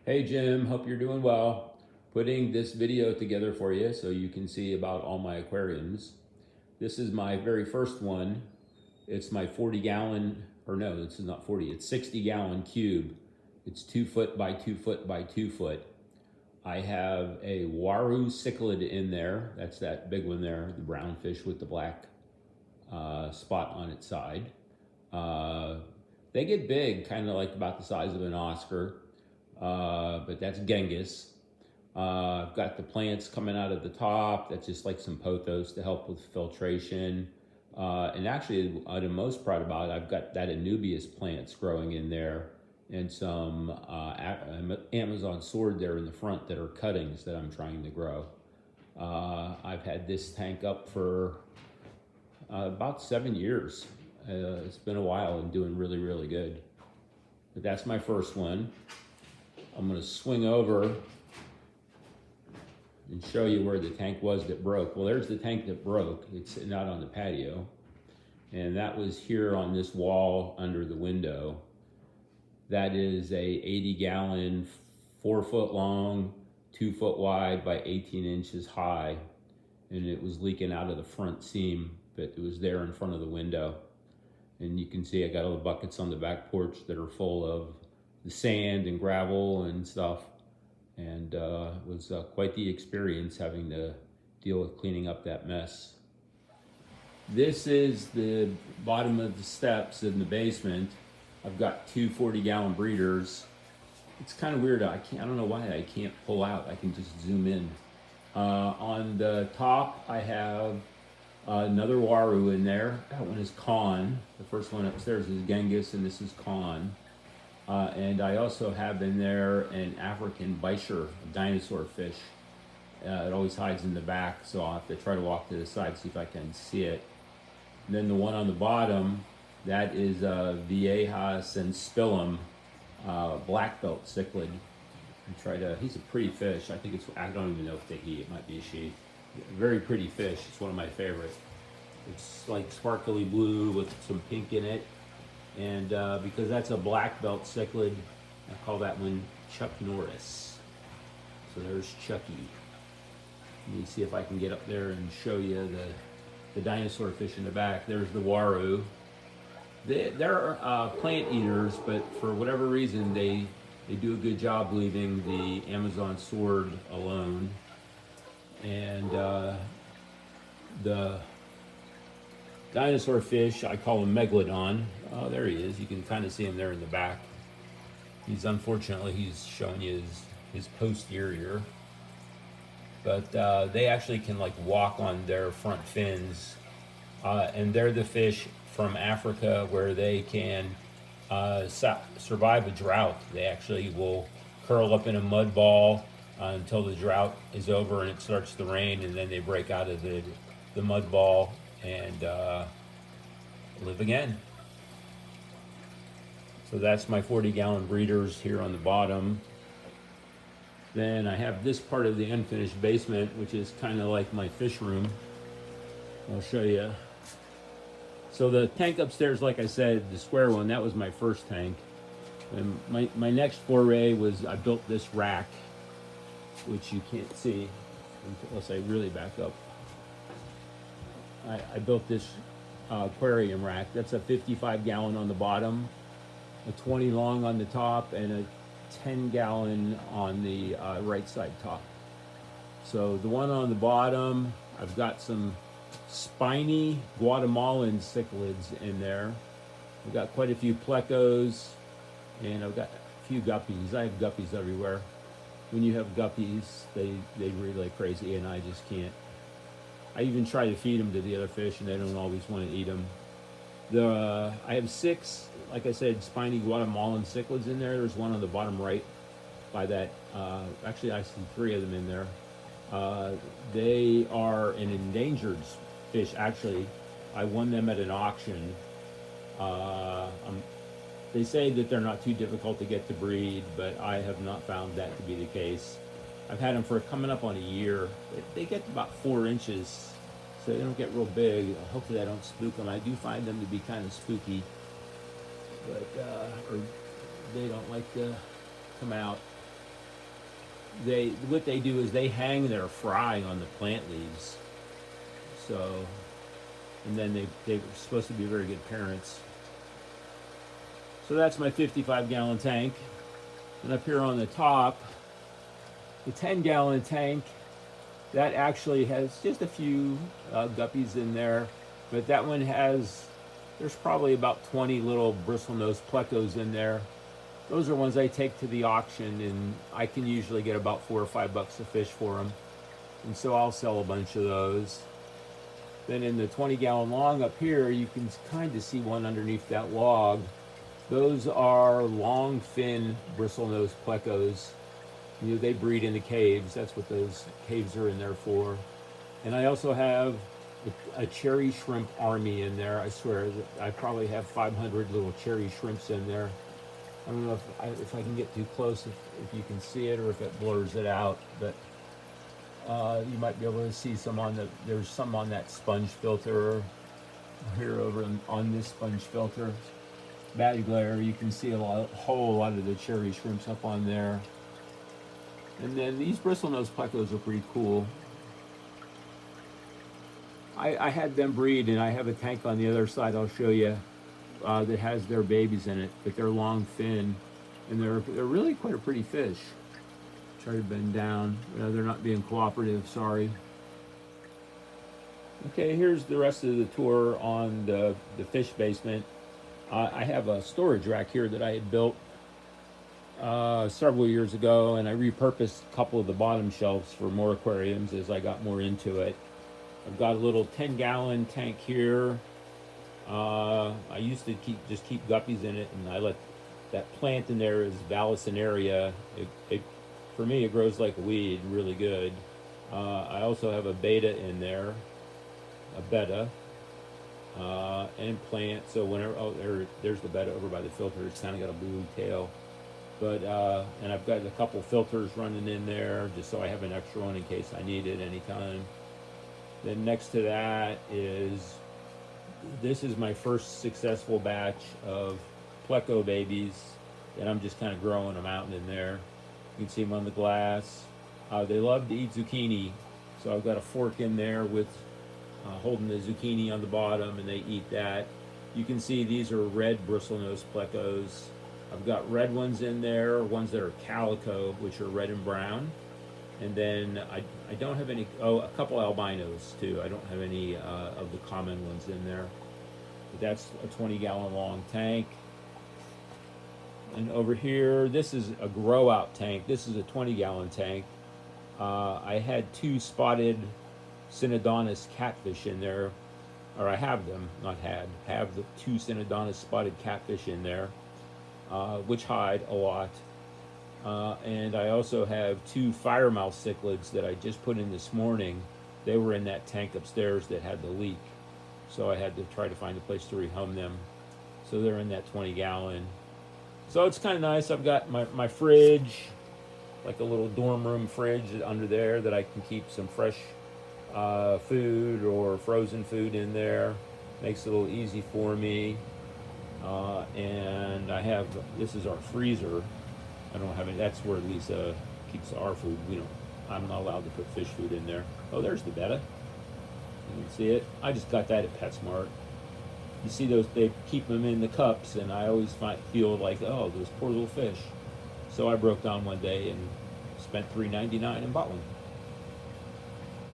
Hey Jim, hope you're doing well. Putting this video together for you so you can see about all my aquariums. This is my very first one. It's my 40 gallon, or no, this is not 40, it's 60 gallon cube. It's 2 foot by 2 foot by 2 foot. I have a Waru cichlid in there. That's that big one there, the brown fish with the black spot on its side. Uh, they get big, kind of like about the size of an Oscar, but that's Genghis. I've got the plants coming out of the top. That's just like some pothos to help with filtration. And actually, what I'm most proud about, I've got that Anubias plants growing in there and some Amazon sword there in the front that are cuttings that I'm trying to grow. I've had this tank up for about 7 years. It's been a while and doing really, really good. But that's my first one. I'm going to swing over and show you where the tank was that broke. Well, there's the tank that broke. It's sitting out on the patio. And that was here on this wall under the window. That is a 80 gallon, 4 foot long, 2 foot wide by 18 inches high. And it was leaking out of the front seam, but it was there in front of the window. And you can see I got all the buckets on the back porch that are full of the sand and gravel and stuff. And it was quite the experience having to deal with cleaning up that mess. This is the bottom of the steps in the basement. I've got two 40-gallon breeders. It's kind of weird. I don't know why I can't pull out. I can just zoom in. On the top, I have another Waru in there. That one is Khan. The first one upstairs is Genghis, and this is Khan. And I also have in there an African Bichir, a dinosaur fish. It always hides in the back, so I'll have to try to walk to the side, see if I can see it. And then the one on the bottom, that is Viejas and Spillum, black belt cichlid. He's a pretty fish. I don't even know if they he, it might be a she. Very pretty fish, it's one of my favorites. It's like sparkly blue with some pink in it. And because that's a black belt cichlid, I call that one Chuck Norris. So there's Chucky. Let me see if I can get up there and show you the dinosaur fish in the back. There's the Waru. They're plant eaters, but for whatever reason, they do a good job leaving the Amazon sword alone. And the dinosaur fish, I call him Megalodon. Oh, there he is. You can kind of see him there in the back. He's showing you his posterior. But they actually can like walk on their front fins. And they're the fish from Africa where they can survive a drought. They actually will curl up in a mud ball until the drought is over and it starts to rain, and then they break out of the mud ball and live again. So that's my 40-gallon breeders here on the bottom. Then I have this part of the unfinished basement, which is kind of like my fish room. I'll show you. So the tank upstairs, like I said, the square one, that was my first tank. And my next foray was I built this rack, which you can't see unless I really back up. I built this aquarium rack. That's a 55 gallon on the bottom, a 20 long on the top, and a 10 gallon on the right side top. So the one on the bottom, I've got some spiny Guatemalan cichlids in there. I've got quite a few plecos, and I've got a few guppies. I have guppies everywhere. When you have guppies, they breed like crazy, and I just can't. I even try to feed them to the other fish, and they don't always want to eat them. I have 6, like I said, spiny Guatemalan cichlids in there. There's one on the bottom right by that. Actually, I see 3 of them in there. They are an endangered fish, actually. I won them at an auction. They say that they're not too difficult to get to breed, but I have not found that to be the case. I've had them for coming up on a year. They get about 4 inches, so they don't get real big. Hopefully I don't spook them. I do find them to be kind of spooky, but or they don't like to come out. what they do is they hang their fry on the plant leaves. So, and then they're supposed to be very good parents. So that's my 55-gallon tank. And up here on the top, the 10-gallon tank, that actually has just a few guppies in there, but that one there's probably about 20 little bristlenose plecos in there. Those are ones I take to the auction, and I can usually get about $4 or $5 a fish for them. And so I'll sell a bunch of those. Then in the 20-gallon long up here, you can kind of see one underneath that log. Those are long fin bristlenose plecos. They breed in the caves. That's what those caves are in there for. And I also have a cherry shrimp army in there. I swear, I probably have 500 little cherry shrimps in there. I don't know if I can get too close, if you can see it, or if it blurs it out, but you might be able to see there's some on that sponge filter here over on this sponge filter. Bad glare, you can see a whole lot of the cherry shrimps up on there. And then these bristlenose plecos are pretty cool. I had them breed, and I have a tank on the other side I'll show you that has their babies in it, but they're long fin, and they're really quite a pretty fish. Try to bend down. They're not being cooperative, sorry. Okay, here's the rest of the tour on the fish basement. I have a storage rack here that I had built several years ago, and I repurposed a couple of the bottom shelves for more aquariums as I got more into it. I've got a little 10-gallon tank here. I used to keep guppies in it, and I let that plant in there is Vallisneria. For me, it grows like a weed, really good. I also have a beta in there, a betta, and plant. So whenever, there's the betta over by the filter. It's kind of got a blue tail. But, and I've got a couple filters running in there just so I have an extra one in case I need it anytime. Then next to that this is my first successful batch of pleco babies, and I'm just kind of growing them out in there. You can see them on the glass. They love to eat zucchini, so I've got a fork in there with holding the zucchini on the bottom, and they eat that. You can see these are red bristlenose plecos. I've got red ones in there, ones that are calico, which are red and brown. And then I don't have any, a couple albinos too. I don't have any of the common ones in there. But that's a 20-gallon long tank. And over here, this is a grow out tank. This is a 20-gallon tank. I had two spotted Synodontis catfish in there, or I have them, not had, have the two Synodontis spotted catfish in there, which hide a lot. And I also have two firemouth cichlids that I just put in this morning. They were in that tank upstairs that had the leak. So I had to try to find a place to rehome them. So they're in that 20-gallon. So it's kind of nice. I've got my fridge, like a little dorm room fridge under there that I can keep some fresh food or frozen food in there. Makes it a little easy for me. And I have, this is our freezer. I don't have any, that's where Lisa keeps our food. I'm not allowed to put fish food in there. Oh, there's the betta. You can see it. I just got that at PetSmart. You see those, they keep them in the cups, and I always feel like, oh, those poor little fish. So I broke down one day and spent $3.99 and bought one.